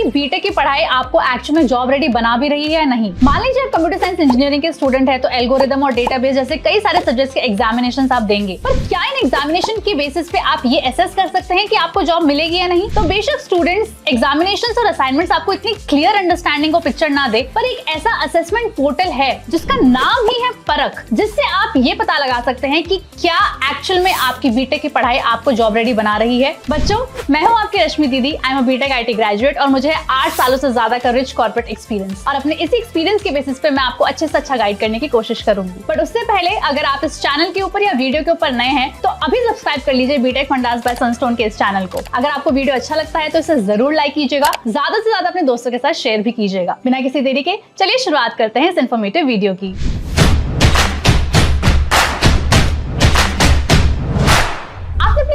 BTech की पढ़ाई आपको एक्चुअल में जॉब रेडी बना भी रही है या नहीं। मान लीजिए आप कंप्यूटर साइंस इंजीनियरिंग के स्टूडेंट है तो एल्गोरिदम और डेटाबेस जैसे कई सारे सब्जेक्ट्स के एग्जामिनेशंस आप देंगे, पर क्या इन एग्जामिनेशन के बेसिस पे आप ये असेस कर सकते हैं कि आपको जॉब मिलेगी या नहीं? तो बेशक स्टूडेंट्स एग्जामिनेशंस और असाइनमेंट्स आपको इतनी क्लियर अंडरस्टैंडिंग और पिक्चर ना दे, पर एक ऐसा असेसमेंट पोर्टल है जिसका नाम ही है परख, जिससे आप ये पता लगा सकते हैं कि क्या एक्चुअल में आपकी बीटेक की पढ़ाई आपको जॉब रेडी बना रही है। बच्चों, मैं हूं आपकी रश्मि दीदी। I am a B Tech IT graduate और मुझे 8 सालों से ज्यादा का रिच कॉर्पोरेट एक्सपीरियंस, और अपने इसी एक्सपीरियंस के बेसिस पे मैं आपको अच्छे से अच्छा गाइड करने की कोशिश करूंगी। बट उससे पहले अगर आप इस चैनल के ऊपर या वीडियो के ऊपर नए हैं तो अभी सब्सक्राइब कर लीजिए बीटेक फंडास बाय सनस्टोन के इस चैनल को। अगर आपको वीडियो अच्छा लगता है तो इसे जरूर लाइक कीजिएगा, ज्यादा से ज्यादा अपने दोस्तों के साथ शेयर भी कीजिएगा। बिना किसी देरी के चलिए शुरुआत करते हैं इस इन्फॉर्मेटिव वीडियो की।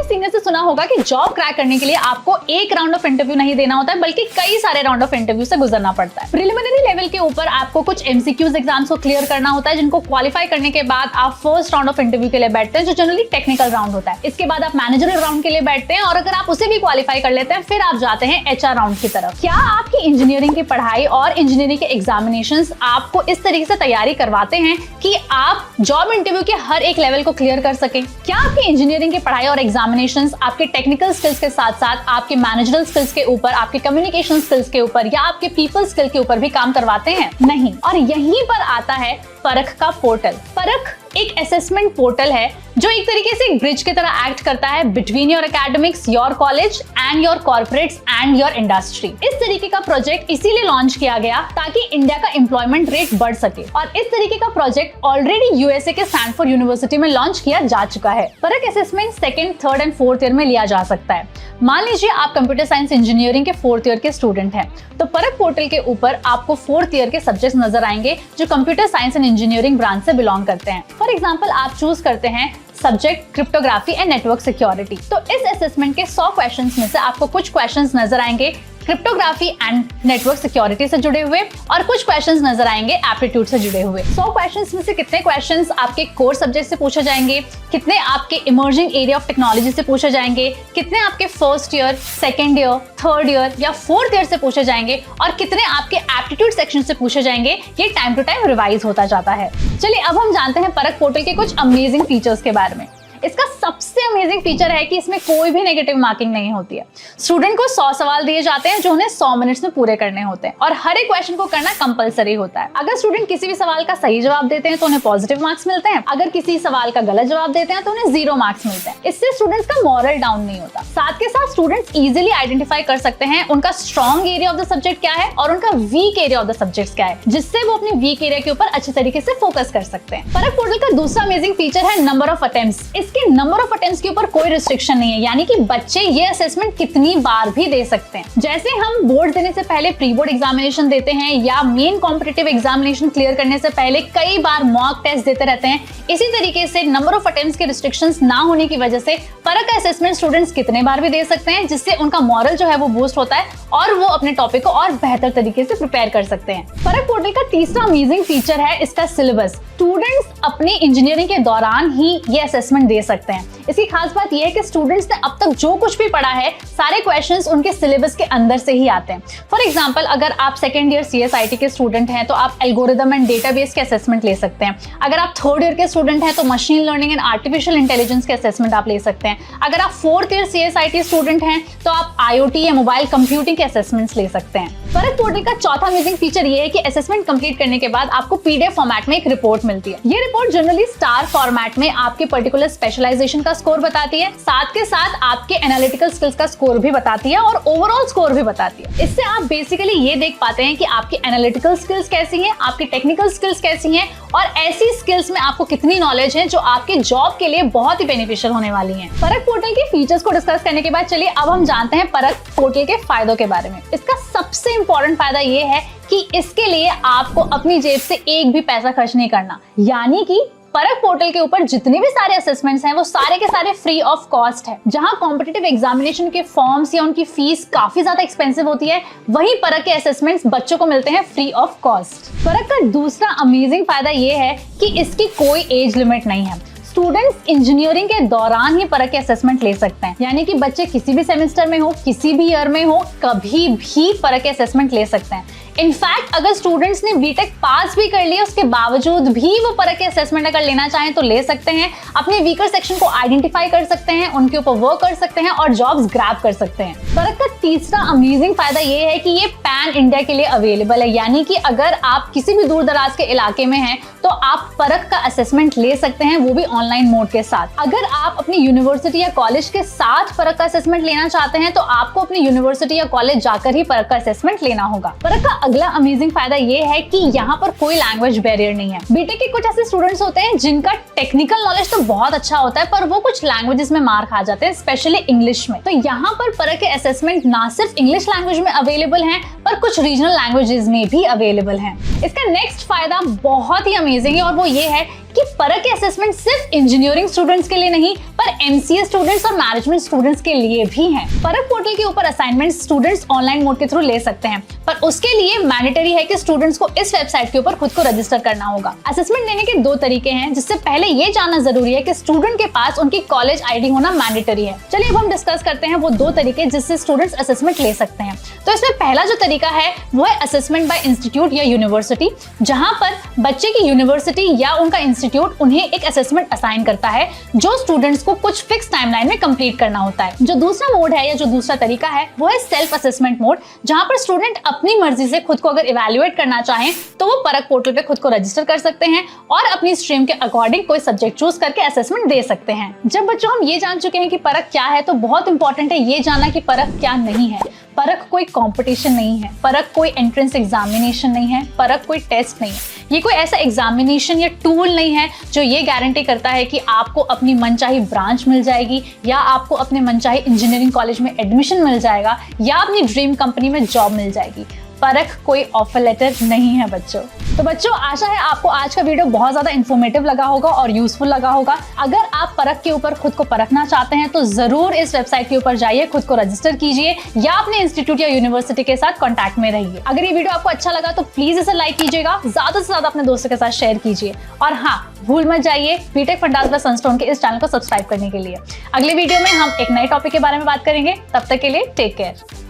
सीनियर से सुना होगा कि जॉब क्रैक करने के लिए आपको एक राउंड ऑफ इंटरव्यू नहीं देना होता है, बल्कि कई सारे राउंड ऑफ इंटरव्यू से गुजरना पड़ता है। प्रिलिमिनरी लेवल के ऊपर आपको कुछ एमसीक्यूज एग्जाम्स को क्लियर करना होता है, जिनको क्वालिफाई करने के बाद आप फर्स्ट राउंड ऑफ इंटरव्यू के लिए बैठते हैं, जो जनरली टेक्निकल राउंड होता है। इसके बाद आप मैनेजरल राउंड के लिए बैठते हैं, और अगर आप उसे भी क्वालिफाई कर लेते हैं फिर आप जाते हैं एचआर राउंड की तरफ। क्या आपकी इंजीनियरिंग की पढ़ाई और इंजीनियरिंग के एग्जामिनेशंस आपको इस तरीके से तैयारी करवाते हैं कि आप जॉब इंटरव्यू के हर एक लेवल को क्लियर कर सकें? क्या आपकी इंजीनियरिंग की पढ़ाई और एग्जामिनेशंस आपके टेक्निकल स्किल्स के साथ साथ आपके मैनेजरल स्किल्स के ऊपर, आपके कम्युनिकेशन स्किल्स के ऊपर या आपके पीपल स्किल के ऊपर भी काम करवाते हैं? नहीं। और यहीं पर आता है परख का पोर्टल। परख एक असेसमेंट पोर्टल है जो एक तरीके से एक ब्रिज की तरह एक्ट करता है between your academics, your college and your corporates and your industry. इस तरीके का प्रोजेक्ट इसीलिए लॉन्च किया गया ताकि इंडिया का एम्प्लॉयमेंट रेट बढ़ सके, और इस तरीके का प्रोजेक्ट ऑलरेडी यूएसए के स्टैनफोर्ड यूनिवर्सिटी में लॉन्च किया जा चुका है। परख assessment second, third and fourth year में लिया जा सकता है। मान लीजिए आप कंप्यूटर साइंस इंजीनियरिंग के फोर्थ ईयर के स्टूडेंट हैं, तो परख पोर्टल के ऊपर आपको फोर्थ ईयर के सब्जेक्ट्स नजर आएंगे जो computer science and engineering branch से बिलोंग करते हैं। फॉर एग्जांपल आप चूज करते हैं subject cryptography and network security, तो इस असेसमेंट के 100 क्वेश्चंस में से आपको कुछ क्वेश्चंस नजर आएंगे क्रिप्टोग्राफी एंड नेटवर्क सिक्योरिटी से जुड़े हुए, और कुछ क्वेश्चंस नजर आएंगे एप्टीट्यूड से जुड़े हुए। 100 क्वेश्चंस में से कितने क्वेश्चंस आपके कोर सब्जेक्ट से पूछे जाएंगे, कितने आपके इमर्जिंग एरिया ऑफ टेक्नोलॉजी से पूछे जाएंगे, कितने आपके first year, second year, third year या फोर्थ ईयर से पूछे जाएंगे, और कितने आपके एप्टीट्यूड सेक्शन से पूछे जाएंगे, ये टाइम टू टाइम रिवाइज होता जाता है। चलिए अब हम जानते हैं परख पोर्टल के कुछ अमेजिंग फीचर्स के बारे में। इसका सबसे अमेजिंग फीचर है कि इसमें कोई भी नेगेटिव मार्किंग नहीं होती है। स्टूडेंट को 100 सवाल दिए जाते हैं जो उन्हें 100 मिनट्स में पूरे करने होते हैं, और हर एक क्वेश्चन को करना कंपलसरी होता है। अगर स्टूडेंट किसी भी सवाल का सही जवाब देते हैं तो उन्हें पॉजिटिव मार्क्स मिलते हैं, अगर किसी सवाल का गलत जवाब देते हैं तो उन्हें 0 मार्क्स मिलते हैं। इससे स्टूडेंट्स का मॉरल डाउन नहीं होता। साथ के साथ स्टूडेंट्स इजिली आइडेंटिफाई कर सकते हैं उनका strong area of the subject क्या है और उनका weak area of the subject क्या है, जिससे वो अपने वीक एरिया के ऊपर अच्छे तरीके से फोकस कर सकते हैं। परख पोर्टल का दूसरा अमेजिंग फीचर है नंबर ऑफ अटेम्प्ट्स। इसके नंबर ऑफ के ऊपर कोई रिस्ट्रिक्शन नहीं है, यानी कि बच्चे ये असेसमेंट कितनी बार भी दे सकते हैं। जैसे हम बोर्ड देने से पहले प्री बोर्ड एग्जामिनेशन देते हैं या मेन कॉम्पिटिटिव एग्जामिनेशन क्लियर करने से पहले कई बार मॉक टेस्ट देते रहते हैं, इसी तरीके से नंबर ऑफ अटेम्प्ट्स के रिस्ट्रिक्शंस ना होने की वजह से परख असेसमेंट स्टूडेंट्स कितने बार भी दे सकते हैं, जिससे उनका मॉरल जो है वो बूस्ट होता है और वो अपने टॉपिक को और बेहतर तरीके से प्रिपेयर कर सकते हैं। परख पोर्टल का तीसरा अमेजिंग फीचर है इसका सिलेबस। स्टूडेंट्स अपनी इंजीनियरिंग के दौरान ही ये असेसमेंट दे सकते हैं। इसकी खास बात यह है कि स्टूडेंट्स ने अब तक जो कुछ भी पढ़ा है सारे क्वेश्चंस उनके सिलेबस के अंदर से ही आते हैं। फॉर एग्जांपल अगर आप सेकंड ईयर सीएसआईटी के स्टूडेंट हैं तो आप एल्गोरिदम एंड डेटाबेस के असेसमेंट ले सकते हैं। अगर आप थर्ड ईयर के स्टूडेंट हैं तो machine learning and artificial intelligence के असेसमेंट आप ले सकते हैं। अगर आप फोर्थ ईयर सीएसआईटी स्टूडेंट हैं तो आप आईओटी या मोबाइल कंप्यूटिंग के असेसमेंट्स ले सकते हैं। परख पोर्टल का चौथा अमेजिंग फीचर ये है कि असेसमेंट कंप्लीट करने के बाद आपको पीडीएफ फॉर्मेट में एक रिपोर्ट मिलती है। ये रिपोर्ट जनरली स्टार फॉर्मेट में आपके पर्टिकुलर स्पेशलाइजेशन का स्कोर बताती है, साथ के साथ आपके एनालिटिकल स्किल्स का स्कोर भी बताती है और ओवरऑल स्कोर भी बताती है। इससे आप बेसिकली ये देख पाते हैं कि आपकी एनालिटिकल स्किल्स कैसी हैं, आपकी टेक्निकल स्किल्स कैसी हैं, और ऐसी स्किल्स में आपको कितनी नॉलेज है जो आपके जॉब के लिए बहुत ही बेनिफिशियल होने वाली हैं। परख पोर्टल के फीचर्स को डिस्कस करने के बाद चलिए अब हम जानते हैं परख पोर्टल के फायदों के बारे में। इसका सबसे इंपॉर्टेंट फायदा ये है कि इसके लिए आपको अपनी जेब से एक भी पैसा खर्च नहीं करना, यानी कि परख पोर्टल के ऊपर जितने भी सारे असेसमेंट्स हैं वो सारे के सारे फ्री ऑफ कॉस्ट है। जहां कॉम्पिटिटिव एग्जामिनेशन के फॉर्म्स या उनकी फीस काफी ज्यादा एक्सपेंसिव होती है, वहीं परख के असेसमेंट्स बच्चों को मिलते हैं फ्री ऑफ कॉस्ट। परख का दूसरा अमेजिंग फायदा ये है कि इसकी कोई एज लिमिट नहीं है। स्टूडेंट्स इंजीनियरिंग के दौरान ही परख के असेसमेंट ले सकते हैं, यानी कि बच्चे किसी भी सेमेस्टर में हो, किसी भी ईयर में हो, कभी भी परख के असेसमेंट ले सकते हैं। इनफैक्ट अगर स्टूडेंट्स ने बीटेक पास भी कर लिया उसके बावजूद भी वो परख के असेसमेंट अगर लेना चाहें तो ले सकते हैं। अपने वीकर सेक्शन को आइडेंटिफाई कर सकते हैं, उनके ऊपर वर्क कर सकते हैं और जॉब्स ग्रैब कर सकते हैं। परख का तीसरा अमेजिंग फायदा ये है कि ये पैन इंडिया के लिए अवेलेबल है, यानी कि अगर आप किसी भी दूर दराज के इलाके में हैं तो आप परख का असेसमेंट ले सकते हैं, वो भी ऑनलाइन मोड के साथ। अगर आप अपनी यूनिवर्सिटी या कॉलेज के साथ परख का असेसमेंट लेना चाहते हैं तो आपको अपनी यूनिवर्सिटी या कॉलेज जाकर ही परख का असेसमेंट लेना होगा। परख का अगला अमेजिंग फायदा ये है कि यहाँ पर कोई लैंग्वेज बैरियर नहीं है। बीटेक के कुछ ऐसे स्टूडेंट्स होते हैं जिनका टेक्निकल नॉलेज तो बहुत अच्छा होता है पर वो कुछ लैंग्वेजेस में मार खा जाते हैं, स्पेशली इंग्लिश में। तो यहाँ पर परख के असेसमेंट ना सिर्फ इंग्लिश लैंग्वेज में अवेलेबल हैं पर कुछ रीजनल लैंग्वेजेस में भी अवेलेबल हैं। इसका नेक्स्ट फायदा बहुत ही अमेजिंग है और वो ये है कि परख के असेसमेंट सिर्फ इंजीनियरिंग स्टूडेंट्स के लिए नहीं पर एमसीए स्टूडेंट्स और मैनेजमेंट स्टूडेंट्स के लिए भी हैं। परख पोर्टल के ऊपर असाइनमेंट स्टूडेंट्स ऑनलाइन मोड के थ्रू ले सकते हैं पर उसके लिए मैंडेटरी है कि स्टूडेंट्स को इस वेबसाइट के ऊपर खुद को रजिस्टर करना होगा। असेसमेंट लेने के दो तरीके हैं, जिससे पहले ये जानना जरूरी है कि स्टूडेंट के पास उनकी कॉलेज आईडी होना मैंडेटरी है। चलिए अब हम डिस्कस करते हैं वो दो तरीके जिससे स्टूडेंट्स असेसमेंट ले सकते हैं। तो इसमें पहला जो तरीका है वो है असेसमेंट बाय इंस्टीट्यूट या यूनिवर्सिटी, जहां पर बच्चे की यूनिवर्सिटी या उनका इंस्टीट्यूट उन्हें एक असेसमेंट असाइन करता है जो स्टूडेंट्स को कुछ फिक्स टाइमलाइन में कंप्लीट करना होता है। जो दूसरा मोड है या जो दूसरा तरीका है वो है सेल्फ असेसमेंट मोड, जहां पर स्टूडेंट अपनी मर्जी से खुद को अगर इवैल्यूएट करना चाहें तो वो परख पोर्टल पे खुद को रजिस्टर कर सकते हैं और अपनी स्ट्रीम के अकॉर्डिंग कोई सब्जेक्ट चूज करके असेसमेंट दे सकते हैं। जब बच्चों हम ये जान चुके हैं कि परख क्या है तो बहुत इंपॉर्टेंट है ये जानना कि परख क्या नहीं है। परख कोई कंपटीशन नहीं है, परख कोई एंट्रेंस एग्जामिनेशन नहीं है, परख कोई टेस्ट नहीं है। ये कोई ऐसा एग्जामिनेशन या टूल नहीं है जो ये गारंटी करता है कि आपको अपनी मनचाही ब्रांच मिल जाएगी या आपको अपने मनचाही इंजीनियरिंग कॉलेज में एडमिशन मिल जाएगा या अपनी ड्रीम कंपनी में जॉब मिल जाएगी। परख कोई ऑफर लेटर नहीं है बच्चों। तो बच्चों आशा है आपको आज का वीडियो बहुत ज्यादा इन्फॉर्मेटिव लगा होगा और यूजफुल लगा होगा। अगर आप परख के ऊपर खुद को परखना चाहते हैं तो जरूर इस वेबसाइट के ऊपर जाइए, खुद को रजिस्टर कीजिए या अपने इंस्टीट्यूट या यूनिवर्सिटी के साथ कॉन्टैक्ट में रहिए। अगर ये वीडियो आपको अच्छा लगा तो प्लीज इसे लाइक कीजिएगा, ज्यादा से ज्यादा अपने दोस्तों के साथ शेयर कीजिए और हाँ भूल मत जाइए बीटेक फंडास बाय सनस्टोन के इस चैनल को सब्सक्राइब करने के लिए। अगले वीडियो में हम एक नए टॉपिक के बारे में बात करेंगे, तब तक के लिए टेक केयर।